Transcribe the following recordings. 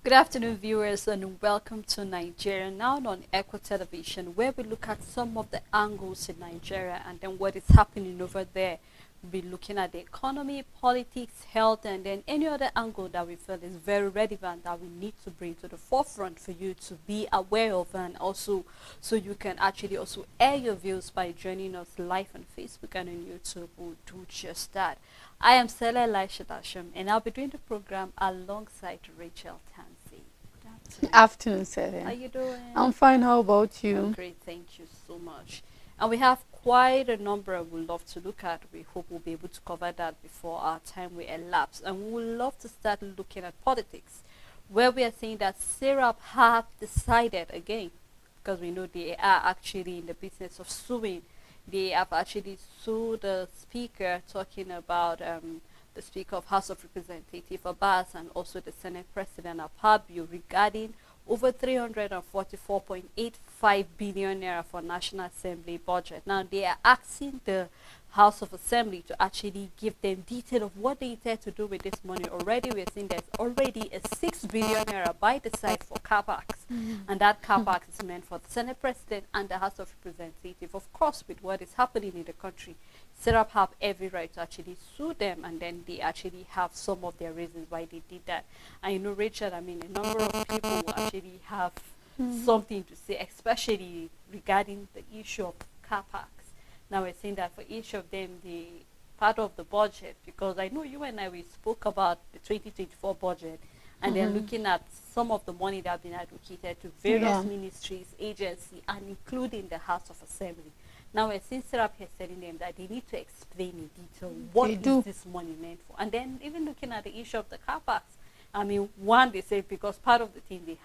Good afternoon, viewers, and welcome to Nigeria Now on Echo Television, where we look at some of the angles in Nigeria and then what is happening over there. We'll be looking at the economy, politics, health, and then any other angle that we feel is very relevant that we need to bring to the forefront for you to be aware of, and also so you can actually also air your views by joining us live on Facebook and on YouTube. We'll do just that. I am Sela Elisha Dasham, and I'll be doing the program alongside Rachel Tansey. Good afternoon. Afternoon, How Celia. you doing? I'm fine. How about I'm you? great, thank you so much. And we have quite a number we'd love to look at. We hope we'll be able to cover that before our time will elapse. And we would love to start looking at politics, where we are saying that Syrup have decided again, because we know they are actually in the business of suing. They have actually sued the speaker, talking about the Speaker of House of Representatives Abbas and also the Senate President Akpabio regarding over 344.85 billion naira for National Assembly budget. Now they are asking the House of Assembly to actually give them detail of what they intend to do with this money. Already we're seeing there's already a 6 billion naira by the side for car parks, and that car park is meant for the Senate President and the House of Representatives. Of course, with what is happening in the country, Serap have every right to actually sue them, and then they actually have some of their reasons why they did that. And you know, Richard, I mean, a number of people will actually have something to say, especially regarding the issue of car parks. Now we're saying that for each of them, the part of the budget, because I know you and I, we spoke about the 2024 budget, and they're looking at some of the money that have been allocated to various Yeah. ministries, agencies, and including the House of Assembly. Now we're seeing Serap here telling them that they need to explain in detail what They is do. this money meant for. And then even looking at the issue of the car parks, I mean, one, they say because part of the thing they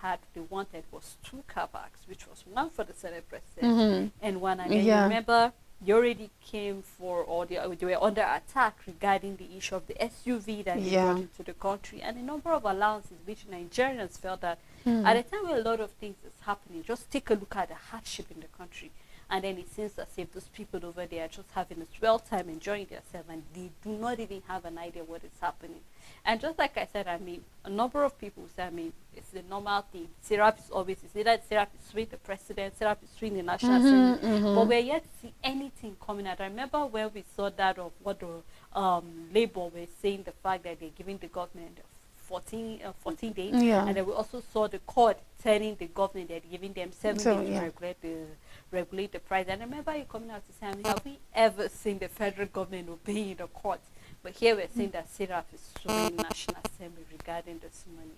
wanted was two car parks, which was one for the Senate President and one. And then you Yeah. remember, you already came for, or they were under attack regarding the issue of the SUV that they Yeah. brought into the country, and a number of allowances which Nigerians felt that at a time where a lot of things is happening, just take a look at the hardship in the country. And then it seems as if those people over there are just having a swell time enjoying themselves, and they do not even have an idea what is happening. And just like I said, I mean, a number of people say, I mean, it's the normal thing. Syrup is always, it's either Syrup is suing the president, Syrup is suing the National Assembly. But we're yet to see anything coming out. I remember where we saw that of what the Labour were saying, the fact that they're giving the government 14 days. Yeah. And then we also saw the court telling the government that giving them 7 days Yeah. to regulate the price. And I remember you coming out to say, I mean, have we ever seen the federal government obeying the court? But here we're saying that Syrup is suing National Assembly regarding this money.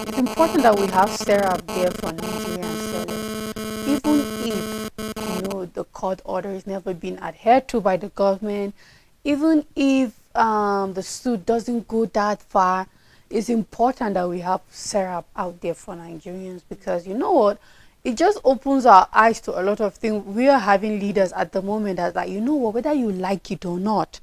It's important that we have Sarah up there for Nigerian sellers. Even if the court order is never been adhered to by the government, even if the suit doesn't go that far, it's important that we have Sarah out there for Nigerians, because you know what? It just opens our eyes to a lot of things. We are having leaders at the moment that, like, you know what, whether you like it or not,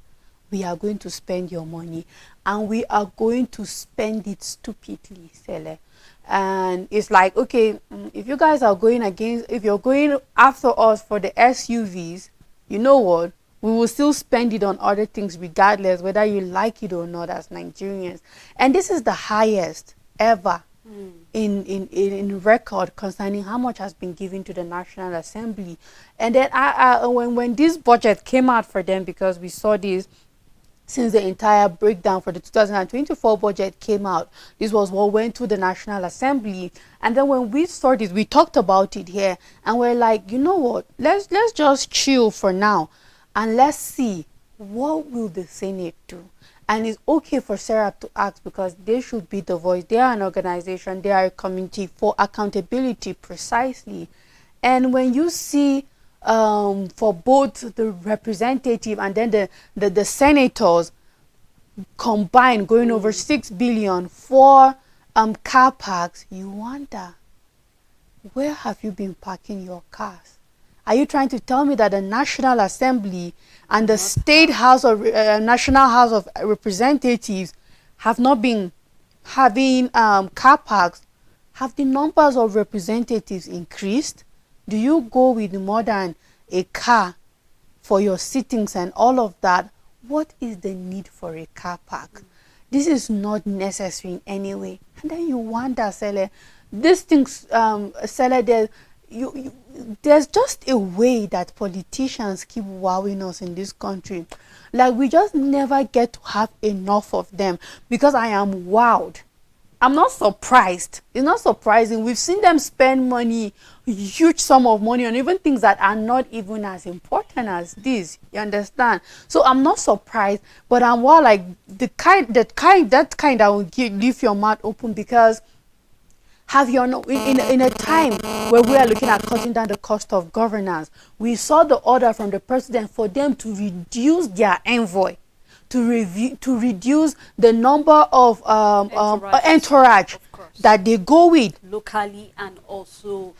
we are going to spend your money, and we are going to spend it stupidly, Sele. And it's like, okay, if you guys are going against, if you're going after us for the SUVs, you know what, we will still spend it on other things regardless whether you like it or not, as Nigerians. And this is the highest ever in record concerning how much has been given to the National Assembly. And then when this budget came out for them, because we saw this since the entire breakdown for the 2024 budget came out, this was what went to the National Assembly. And then when we saw this, we talked about it here, and we're like, you know what, let's just chill for now, and let's see what will the Senate do. And it's okay for Sarah to ask, because they should be the voice. They are an organization, they are a community for accountability, precisely. And when you see for both the representative and then the senators combined going over 6 billion for car parks, you wonder, where have you been parking your cars? Are you trying to tell me that the National Assembly and the State House of National House of Representatives have not been having car parks? Have the numbers of representatives increased? Do you go with more than a car for your sittings and all of that? What is the need for a car park? This is not necessary in any way. And then you wonder, Sele, these things, Sele, there's just a way that politicians keep wowing us in this country. Like, we just never get to have enough of them, because I am wowed. I'm not surprised. It's not surprising. We've seen them spend money, huge sum of money, on even things that are not even as important as this. You understand? So I'm not surprised, but I'm more like that kind that will leave your mouth open, because have your in a time where we are looking at cutting down the cost of governance, we saw the order from the president for them to reduce their envoy, to reduce the number of entourage that they go with locally and also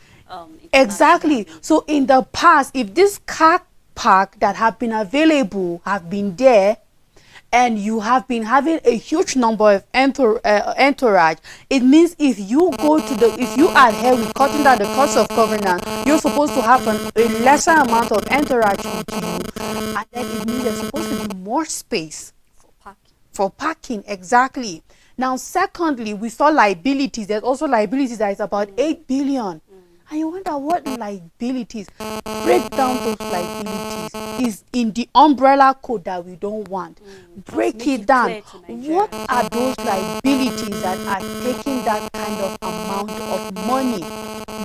exactly. So in the past, if this car park that have been available have been there, and you have been having a huge number of entourage, it means if you adhere with cutting down the cost of governance, you're supposed to have a lesser amount of entourage with you, and then it means there's supposed to be more space for parking. Exactly. Now, secondly, we saw liabilities. There's also liabilities that is about 8 billion. And you wonder what liabilities, break down those liabilities, is in the umbrella code that we don't want. Break it down. What are those liabilities that are taking that kind of amount of money?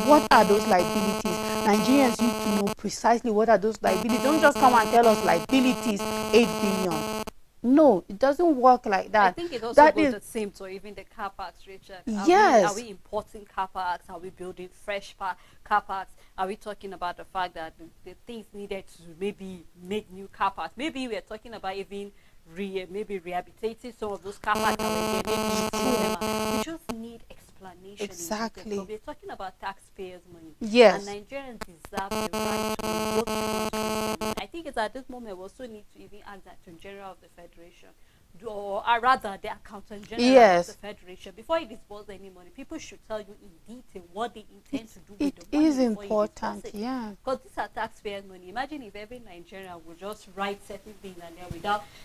What are those liabilities? Nigerians need to know precisely what are those liabilities. Don't just come and tell us liabilities 8 billion. No, it doesn't work like that. I think it also goes the same to even the car parks, Richard. Yes. Are we importing car parks? Are we building fresh car parks? Are we talking about the fact that the things needed to maybe make new car parks? Maybe we're talking about even maybe rehabilitating some of those car parks that maybe we just need explanation. Exactly. We're talking about taxpayers' money. Yes. And Nigerians deserve the right to know what we want to do. I think it's at this moment we also need to even ask the Attorney General of the Federation, or rather the Accountant General of the Federation, before you disburse any money, people should tell you in detail what they intend to do with the money. It is important, yeah. Because these are taxpayers' money. Imagine if every Nigerian would just write certain things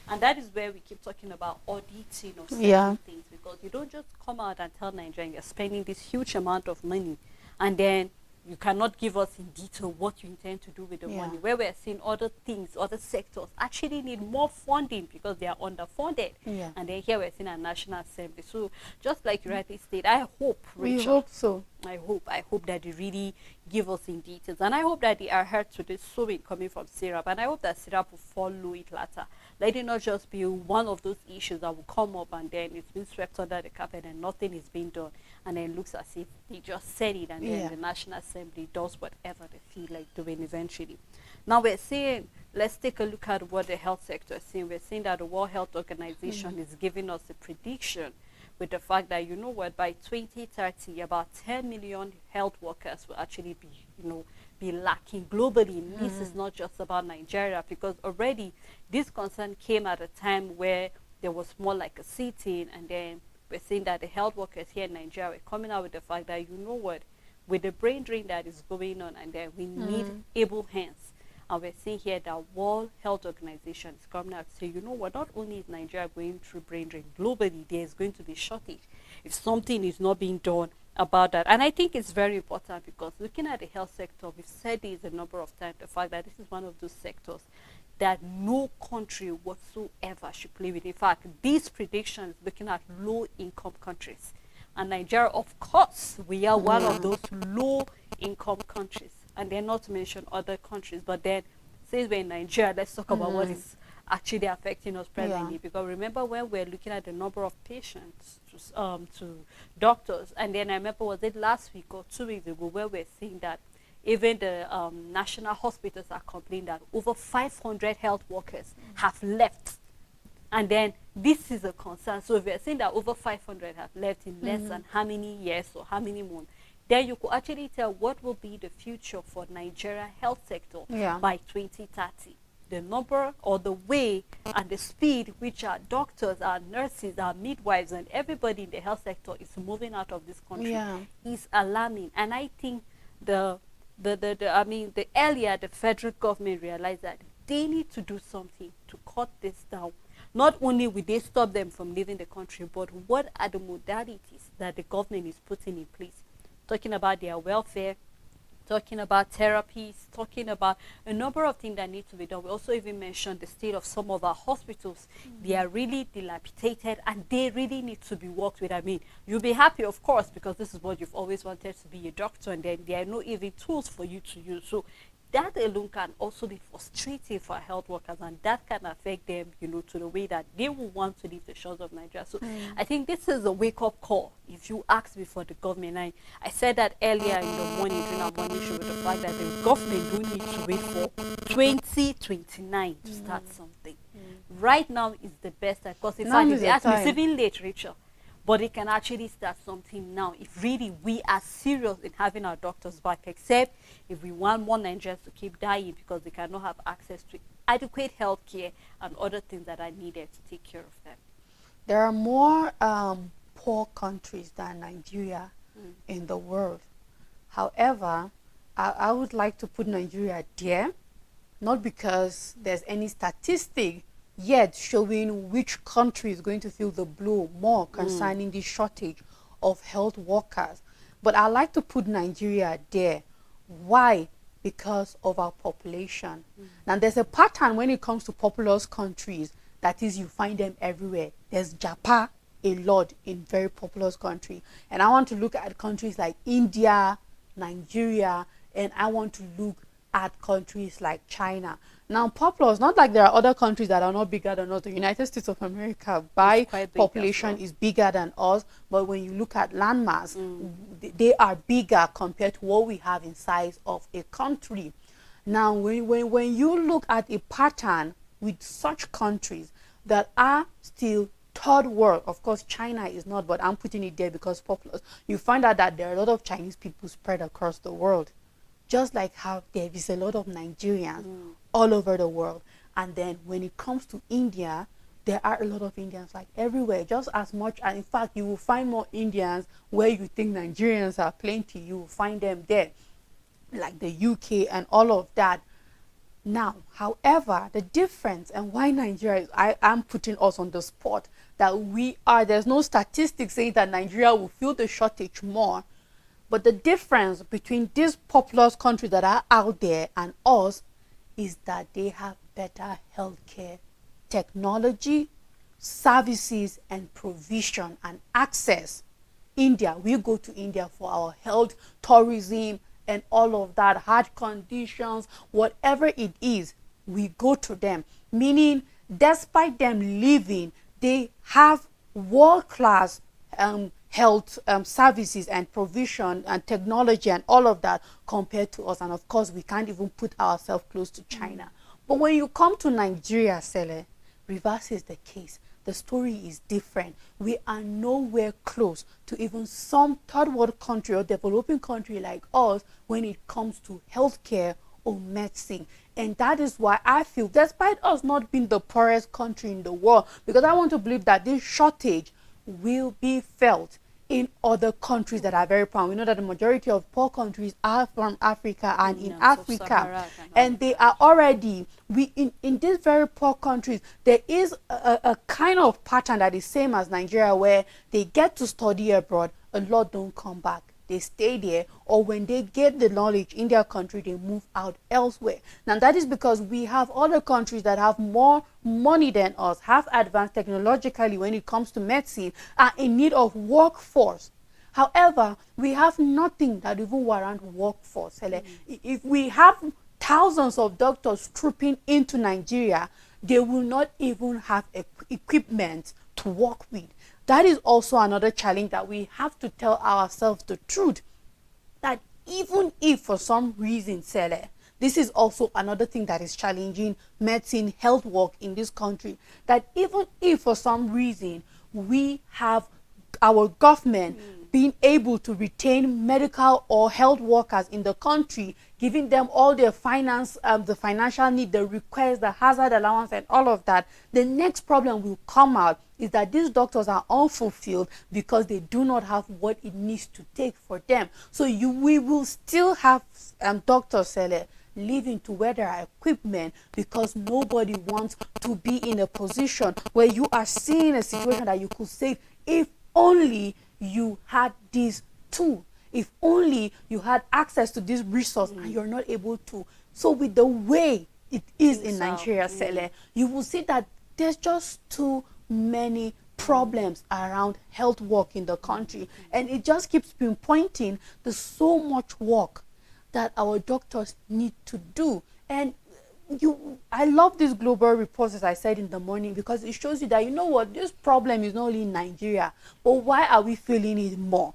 and that is where we keep talking about auditing of certain things, because you don't just come out and tell Nigerians you're spending this huge amount of money and then you cannot give us in detail what you intend to do with the money, where we're seeing other things, other sectors actually need more funding because they are underfunded. And then here we're seeing a National Assembly. So just like you rightly stated, I hope, Richard, we hope so. I hope that they really give us in details, and I hope that they adhere to this sowing coming from Serap, and I hope that Serap will follow it later. Let it not just be one of those issues that will come up and then it's been swept under the carpet and nothing is being done, and then it looks as if they just said it and then the National Assembly does whatever they feel like doing eventually. Now we're saying, let's take a look at what the health sector is saying. We're saying that the World Health Organization is giving us a prediction with the fact that, you know what, by 2030, about 10 million health workers will actually be lacking globally. This is not just about Nigeria, because already this concern came at a time where there was more like a sit-in, and then we're seeing that the health workers here in Nigeria are coming out with the fact that, you know what, with the brain drain that is going on, and then we need able hands. And we're seeing here that World Health Organization is coming out to say, you know what, not only is Nigeria going through brain drain, globally there is going to be shortage if something is not being done about that. And I think it's very important, because looking at the health sector, we've said this a number of times, the fact that this is one of those sectors that no country whatsoever should play with. In fact, these predictions looking at low-income countries. And Nigeria, of course, we are one of those low-income countries. And then not to mention other countries. But then, since we're in Nigeria, let's talk about what is actually affecting us presently. Because remember when we're looking at the number of patients to doctors, and then I remember, was it last week or 2 weeks ago, where we're seeing that even the national hospitals are complaining that over 500 health workers have left. And then this is a concern. So if we're saying that over 500 have left in less than how many years or how many months, then you could actually tell what will be the future for Nigeria health sector by 2030. The number or the way and the speed which our doctors, our nurses, our midwives, and everybody in the health sector is moving out of this country is alarming. And I think the earlier the federal government realized that they need to do something to cut this down, not only will they stop them from leaving the country, but what are the modalities that the government is putting in place? Talking about their welfare, talking about therapies, talking about a number of things that need to be done. We also even mentioned the state of some of our hospitals. They are really dilapidated and they really need to be worked with. I mean, you'll be happy, of course, because this is what you've always wanted to be a doctor, and then there are no even tools for you to use. So that alone can also be frustrating for health workers, and that can affect them, to the way that they will want to leave the shores of Nigeria. So I think this is a wake-up call, if you ask me, for the government. I said that earlier in the morning during our morning show, with the fact that the government don't need to wait for 2029 to start something. Right now is the time, because in fact, if you ask me, it's even late, Rachel. But it can actually start something now if really we are serious in having our doctors back, except if we want more Nigerians to keep dying because they cannot have access to adequate health care and other things that are needed to take care of them. There are more poor countries than Nigeria in the world. However, I would like to put Nigeria there, not because there's any statistic yet showing which country is going to feel the blow more concerning the shortage of health workers. But I like to put Nigeria there. Why? Because of our population. Now, there's a pattern when it comes to populous countries. That is, you find them everywhere. There's Japan a lot in very populous country. And I want to look at countries like India, Nigeria, and I want to look at countries like China. Now, populous, not like there are other countries that are not bigger than us. The United States of America, by population, is bigger than us. But when you look at landmass, they are bigger compared to what we have in size of a country. Now, when you look at a pattern with such countries that are still third world, of course, China is not, but I'm putting it there because populous, you find out that there are a lot of Chinese people spread across the world. Just like how there is a lot of Nigerians all over the world. And then when it comes to India, there are a lot of Indians like everywhere, just as much. And in fact, you will find more Indians where you think Nigerians are plenty. You will find them there, like the UK and all of that. Now, however, the difference and why Nigeria is, I am putting us on the spot that there's no statistics saying that Nigeria will feel the shortage more. But the difference between these populous countries that are out there and us is that they have better healthcare technology, services, and provision and access. India, we go to India for our health, tourism, and all of that, heart conditions, whatever it is, we go to them. Meaning, despite them living, they have world-class health services and provision and technology and all of that compared to us. And of course, we can't even put ourselves close to China. But when you come to Nigeria, Sele, reverse is the case. The story is different. We are nowhere close to even some third world country or developing country like us when it comes to healthcare or medicine. And that is why I feel, despite us not being the poorest country in the world, because I want to believe that this shortage will be felt in other countries that are very poor. We know that the majority of poor countries are from Africa and in Africa, and they are already, in these very poor countries, there is a kind of pattern that is same as Nigeria, where they get to study abroad, a lot don't come back. They stay there, or when they get the knowledge in their country, they move out elsewhere. Now, that is because we have other countries that have more money than us, have advanced technologically when it comes to medicine, are in need of workforce. However, we have nothing that even warrant workforce. If we have thousands of doctors trooping into Nigeria, they will not even have equipment to work with. That is also another challenge that we have to tell ourselves the truth, that even if for some reason, Sele, this is also another thing that is challenging medicine, health work in this country, that even if for some reason we have our government being able to retain medical or health workers in the country, giving them all their finance, the financial need, the request, the hazard allowance, and all of that, the next problem will come out is that these doctors are unfulfilled because they do not have what it needs to take for them. So we will still have doctors, Sele, living to where there are equipment, because nobody wants to be in a position where you are seeing a situation that you could save if only you had this tool, if only you had access to this resource, and you're not able to. So with the way it is in Nigeria, Sele, you will see that there's just too many problems around health work in the country, and it just keeps pinpointing the so much work that our doctors need to do. And I love this global report, as I said in the morning, because it shows you that, you know what, this problem is not only in Nigeria, but why are we feeling it more?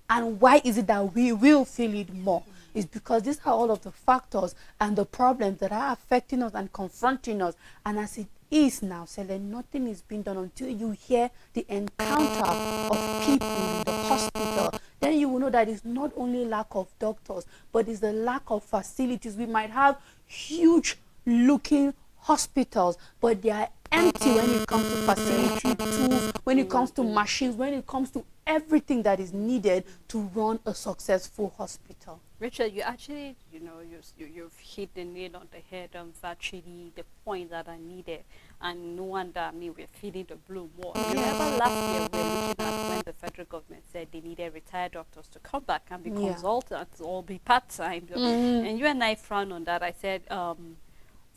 And why is it that we will feel it more? It's because these are all of the factors and the problems that are affecting us and confronting us. And as it is now, Sele, nothing is being done until you hear the encounter of people in the hospital. Then you will know that it's not only lack of doctors, but it's the lack of facilities. We might have huge looking hospitals, but they are empty when it comes to facility tools, when it comes to machines, when it comes to everything that is needed to run a successful hospital. Richard, you actually, you've hit the nail on the head of actually the points that are needed. And no wonder, we're feeling the blue more. Remember last year we were looking at when the federal government said they needed retired doctors to come back and be consultants or be part-time. And you and I frowned on that. I said,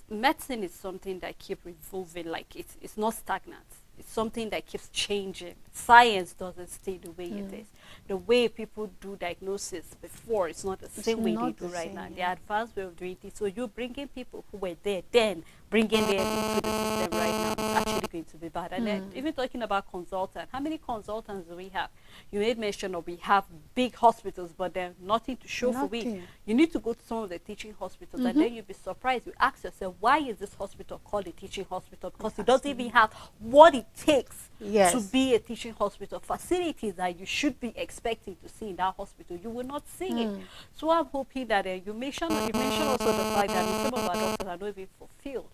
medicine is something that keeps evolving, like it's not stagnant. It's something that keeps changing. Science doesn't stay the way it is. The way people do diagnosis before, it's not the same way they do right now. The advanced way of doing it. So you're bringing people who were there then, bringing them into the system right now, it's actually going to be bad. And then even talking about consultants, how many consultants do we have? You made mention of we have big hospitals, but there's nothing to show for it. You need to go to some of the teaching hospitals, and then you'll be surprised. You ask yourself, why is this hospital called a teaching hospital? Because it doesn't even have what it takes to be a teaching hospital. Facilities that you should be expecting to see in that hospital, you will not see it. So I'm hoping that you mentioned also the fact that some of our doctors are not even fulfilled.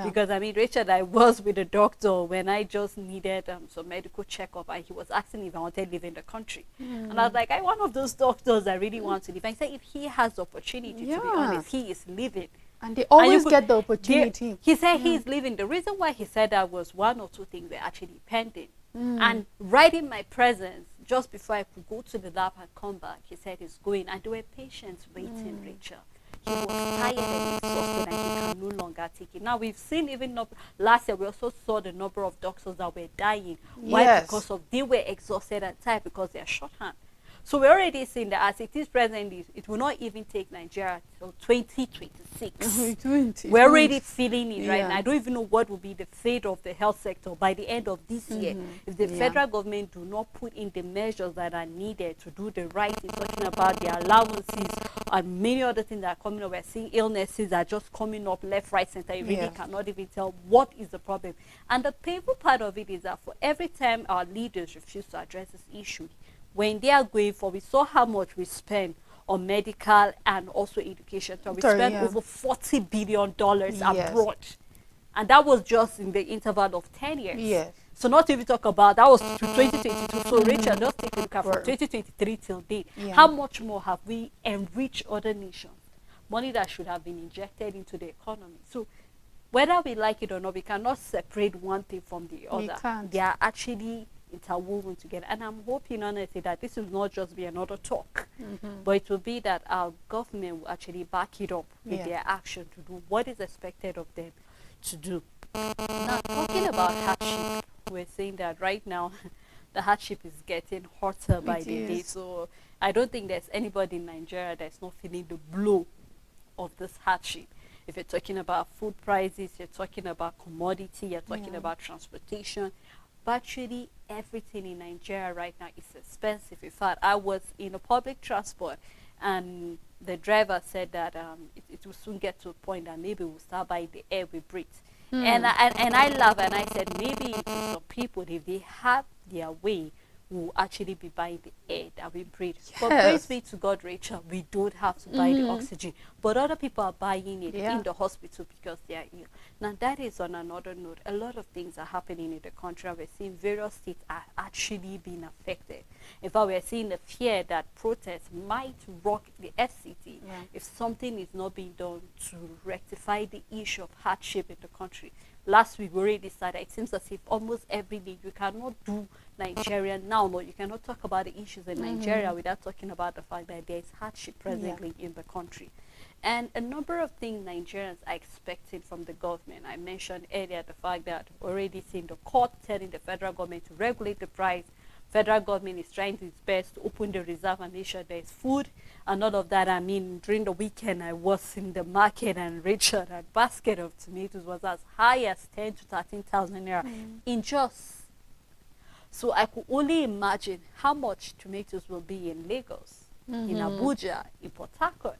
Because Richard, I was with a doctor when I just needed some medical checkup, and he was asking if I wanted to live in the country. And I was like, I'm one of those doctors that really want to live. I said, if he has the opportunity, to be honest, he is living. And they always get the opportunity. He said he's living. The reason why he said that was one or two things were actually pending. And right in my presence, just before I could go to the lab and come back, he said he's going. And there were patients waiting, Rachel. He was tired and exhausted, and he can no longer take it. Now, we've seen even last year, we also saw the number of doctors that were dying. Why? Because they were exhausted and tired, because they are shorthand. So we're already seeing that as it is presently, it will not even take Nigeria till 2026. We're already feeling it right now. I don't even know what will be the fate of the health sector by the end of this year if the federal government do not put in the measures that are needed to do the right thing, talking about the allowances and many other things that are coming up. We're seeing illnesses that are just coming up left, right, center. You really cannot even tell what is the problem. And the painful part of it is that for every time our leaders refuse to address this issue, when they are going for, we saw how much we spend on medical and also education. So we spent over $40 billion abroad. And that was just in the interval of 10 years. So not even talk about, that was to 2022. So Rachel, just take a look at from 2023 till date. How much more have we enriched other nations? Money that should have been injected into the economy. So whether we like it or not, we cannot separate one thing from the other. They are actually interwoven together, and I'm hoping honestly that this will not just be another talk, but it will be that our government will actually back it up with their action to do what is expected of them to do. Now, talking about hardship, we're saying that right now the hardship is getting hotter by the day, so I don't think there's anybody in Nigeria that's not feeling the blow of this hardship. If you're talking about food prices, you're talking about commodity, you're talking about transportation. Virtually everything in Nigeria right now is expensive. In fact, I was in a public transport, and the driver said that it will soon get to a point that maybe we'll start buying the air we breathe. And I laughed, and I said, maybe for some people, if they have their way, will actually be buying the air that we breathe. But praise be to God, Rachel, we don't have to buy the oxygen. But other people are buying it in the hospital because they are ill. Now, that is on another note. A lot of things are happening in the country. We're seeing various states are actually being affected. In fact, we're seeing the fear that protests might rock the FCT if something is not being done to rectify the issue of hardship in the country. Last week, we already decided it seems as if almost every day you cannot do Nigeria now. No, you cannot talk about the issues in Nigeria without talking about the fact that there is hardship presently in the country. And a number of things Nigerians are expecting from the government. I mentioned earlier the fact that we're already seeing the court telling the federal government to regulate the price. Federal government is trying its best to open the reserve and make sure there is food and all of that. I mean, during the weekend, I was in the market and Richard, a basket of tomatoes was as high as 10 to 13,000 naira in just. So I could only imagine how much tomatoes will be in Lagos, in Abuja, in Port Harcourt,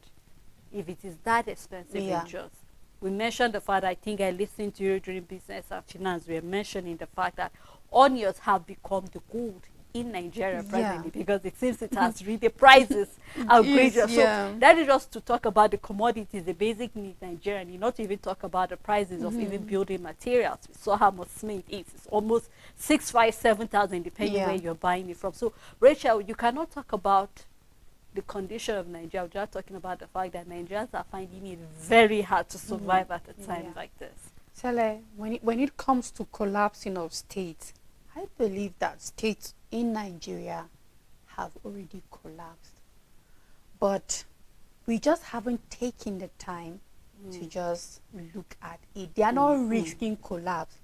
if it is that expensive in just. We mentioned the fact, I think I listened to you during Business and Finance, we were mentioning the fact that onions have become the gold in Nigeria presently because it seems it has really prices outrageous. So that is just to talk about the commodities, the basic needs Nigeria, and not even talk about the prices of even building materials. We saw how much cement is. It's almost 6,500-7,000 depending where you're buying it from. So Rachel, you cannot talk about the condition of Nigeria without talking about the fact that Nigerians are finding it very hard to survive at a time like this. Sele, when it comes to collapsing of states, I believe that states in Nigeria have already collapsed. But we just haven't taken the time to just look at it. They are not risking collapse.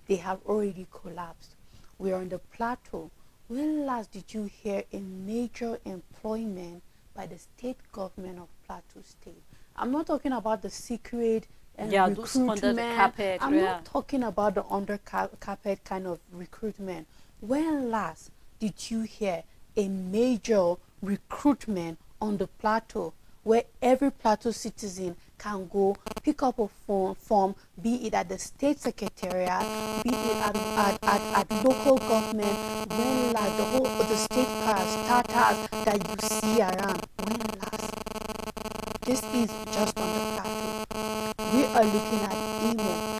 They have already collapsed. We are on the plateau. When last did you hear a major employment by the state government of Plateau State? I'm not talking about the secret and those under the carpet. I'm not talking about the under carpet kind of recruitment. When last did you hear a major recruitment on the plateau where every plateau citizen can go pick up a form, be it at the state secretariat, be it at local government, when last the whole of the state starters that you see around, when last? This is just on the plateau. We are looking at Imo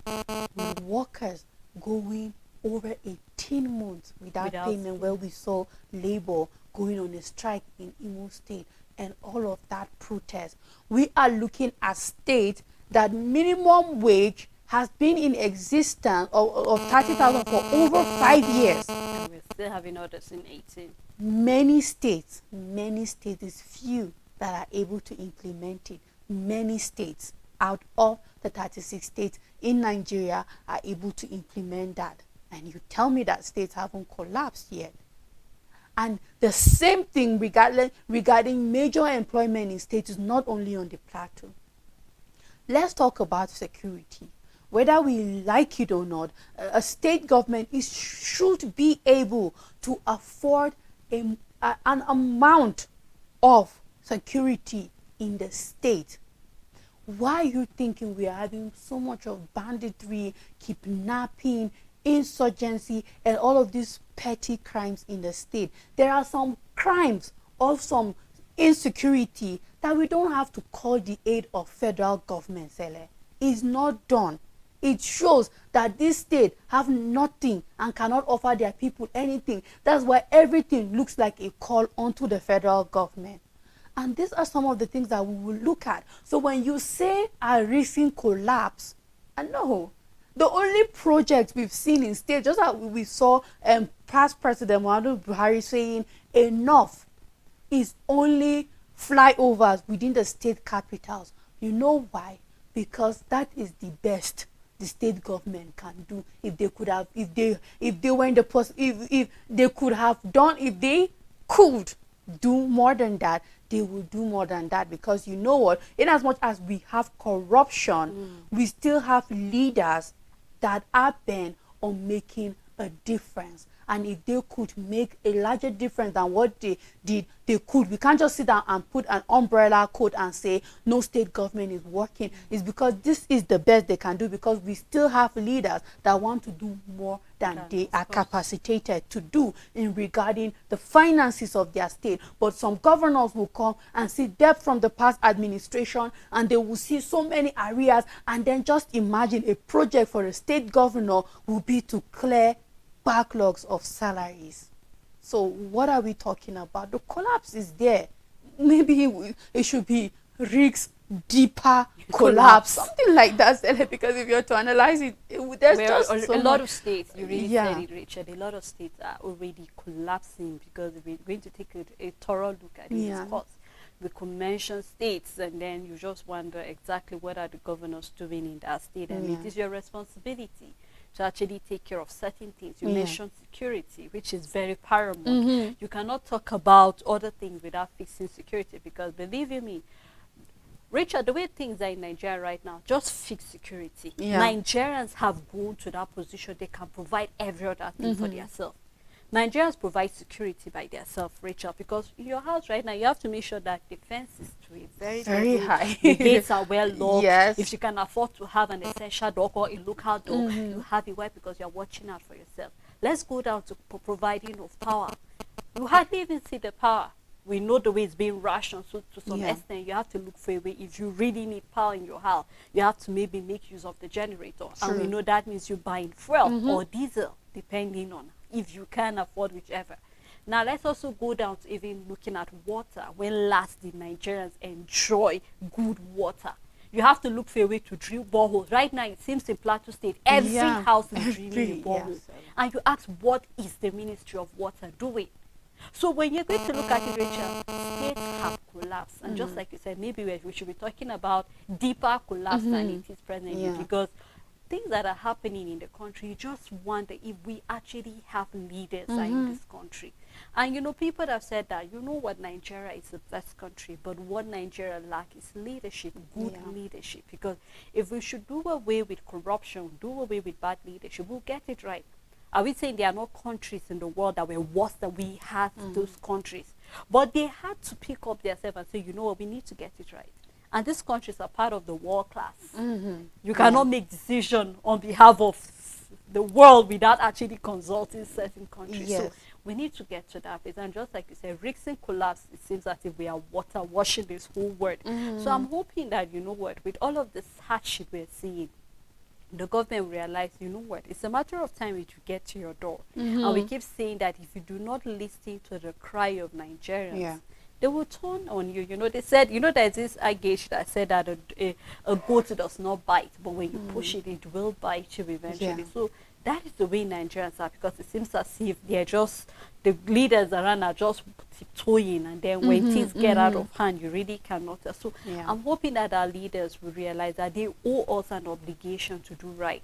with workers going over 18 months without payment, where we saw labor going on a strike in Imo State and all of that protest. We are looking at states that minimum wage has been in existence of 30,000 for over 5 years. And we're still having orders in 18. Many states, is few that are able to implement it. Many states out of the 36 states in Nigeria are able to implement that. And you tell me that states haven't collapsed yet. And the same thing regarding major employment in states is not only on the plateau. Let's talk about security. Whether we like it or not, a state government should be able to afford an amount of security in the state. Why are you thinking we are having so much of banditry, kidnapping, insurgency, and all of these petty crimes in the state? There are some crimes of some insecurity that we don't have to call the aid of federal government. It's not done. It shows that this state have nothing and cannot offer their people anything. That's why everything looks like a call onto the federal government. And these are some of the things that we will look at. So when you say a recent collapse, I know the only project we've seen in state, just like we saw past President Muhammadu Buhari saying enough, is only flyovers within the state capitals. You know why? Because that is the best the state government can do. If they could have, if they were in the if they could have done, if they could do more than that, they will do more than that. Because you know what? In as much as we have corruption, we still have leaders that are bent on making a difference. and if they could make a larger difference than what they did, they could. We can't just sit down and put an umbrella code and say no state government is working. It's because this is the best they can do, because we still have leaders that want to do more than they are capacitated to do in regarding the finances of their state. But some governors will come and see debt from the past administration, and they will see so many areas, and then just imagine a project for a state governor will be to clear backlogs of salaries. So what are we talking about? The collapse is there. Maybe it should be risks deeper collapse, something like that, because if you're to analyze it, there's just a lot of states, you really said it, Richard, a lot of states are already collapsing, because we're going to take a thorough look at it, of course. We could mention states, and then you just wonder exactly what are the governors doing in that state, and it is your responsibility to actually take care of certain things. You mentioned security, which is very paramount. You cannot talk about other things without fixing security, because believe you me, Richard, the way things are in Nigeria right now, just fix security. Nigerians have grown to that position. They can provide every other thing for themselves. Nigerians provide security by themselves, Rachel, because in your house right now, you have to make sure that the fence is to a very high. The gates are well locked. If you can afford to have an essential dog or a local dog, you have it. Why? Because you're watching out for yourself. Let's go down to providing of power. You hardly even see the power. We know the way it's being rationed, so to some extent, you have to look for a way. If you really need power in your house, you have to maybe make use of the generator. And we know that means you're buying fuel or diesel, depending on if you can afford whichever. Now, let's also go down to even looking at water. When last did Nigerians enjoy good water? You have to look for a way to drill boreholes. Right now, it seems in Plateau State, every house is drilling a borehole. And you ask, what is the Ministry of Water doing? So when you're going to look at it, Rachel, states have collapsed. And just like you said, maybe we should be talking about deeper collapse than it is presently, because things that are happening in the country, you just wonder if we actually have leaders in this country. And, you know, people have said that, you know what, Nigeria is the best country, but what Nigeria lacks is leadership, good leadership. Because if we should do away with corruption, do away with bad leadership, we'll get it right. Are we saying there are no countries in the world that were worse than we had those countries? But they had to pick up themselves and say, you know what, we need to get it right. And these countries are part of the world class. You cannot make decisions on behalf of the world without actually consulting certain countries. So we need to get to that place. And just like you said, risks and collapse, it seems as if we are water washing this whole world. So I'm hoping that, you know what, with all of this hardship we're seeing, the government realize, you know what, it's a matter of time it will get to your door. And we keep saying that if you do not listen to the cry of Nigerians, they will turn on you. You know, they said, you know, there's this adage that said that a goat does not bite, but when you push it, it will bite you eventually. So that is the way Nigerians are, because it seems as if they're just, the leaders around are just tiptoeing, and then when things get out of hand, you really cannot. So I'm hoping that our leaders will realize that they owe us an obligation to do right.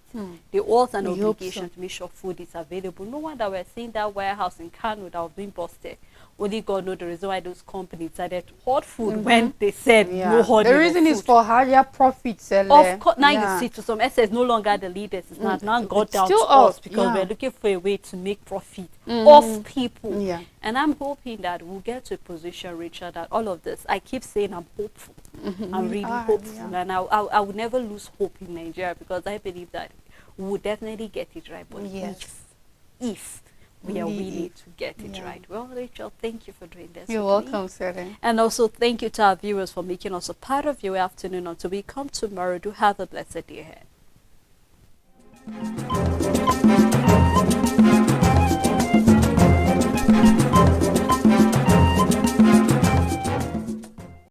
They owe us an obligation to make sure food is available. No wonder we're seeing that warehouse in Kano that was being busted. Only God knows the reason why those companies decided to hoard food when they said no hoarding. The reason is for higher profits. Of course, now you see, to some extent, it's no longer the leaders. It's now got down to us, because we're looking for a way to make profit off people. And I'm hoping that we'll get to a position, Richard, that all of this, I keep saying I'm hopeful. I'm really hopeful. And I will never lose hope in Nigeria, because I believe that we will definitely get it right. But if we are willing to get it right. Well, Rachel, thank you for doing this. You're welcome, Sarah. And also thank you to our viewers for making us a part of your afternoon until we come tomorrow. Do have a blessed day ahead.